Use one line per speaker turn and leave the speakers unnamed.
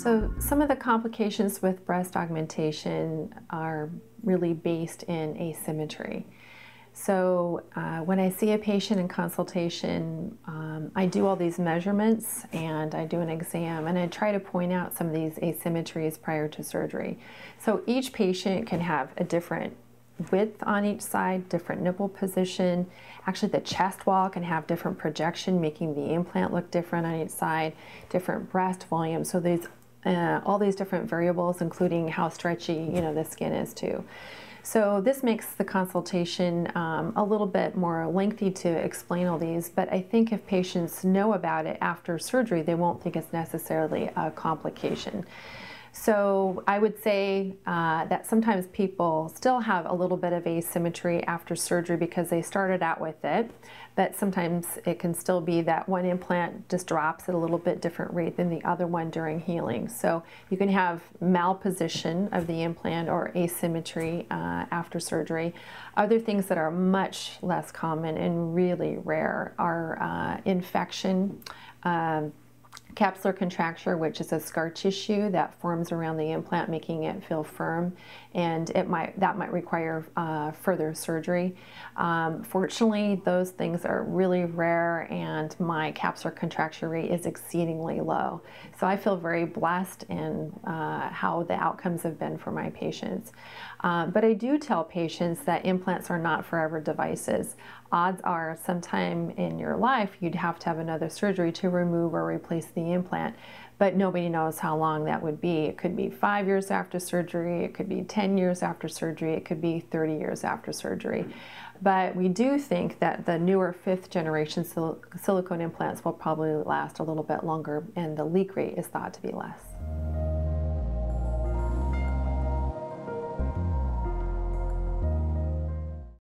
So some of the complications with breast augmentation are really based in asymmetry. So when I see a patient in consultation, I do all these measurements and I do an exam and I try to point out some of these asymmetries prior to surgery. So each patient can have a different width on each side, different nipple position. Actually, the chest wall can have different projection, making the implant look different on each side, different breast volume. So there's all these different variables, including how stretchy, the skin is too. So this makes the consultation a little bit more lengthy to explain all these, but I think if patients know about it after surgery, they won't think it's necessarily a complication. So I would say that sometimes people still have a little bit of asymmetry after surgery because they started out with it, but sometimes it can still be that one implant just drops at a little bit different rate than the other one during healing. So you can have malposition of the implant or asymmetry after surgery. Other things that are much less common and really rare are infection, capsular contracture, which is a scar tissue that forms around the implant, making it feel firm, and that might require further surgery. Fortunately, those things are really rare, and my capsular contracture rate is exceedingly low. So I feel very blessed in how the outcomes have been for my patients. But I do tell patients that implants are not forever devices. Odds are sometime in your life you'd have to have another surgery to remove or replace the implant, but nobody knows how long that would be. It could be 5 years after surgery, it could be 10 years after surgery, it could be 30 years after surgery. But we do think that the newer 5th generation silicone implants will probably last a little bit longer, and the leak rate is thought to be less.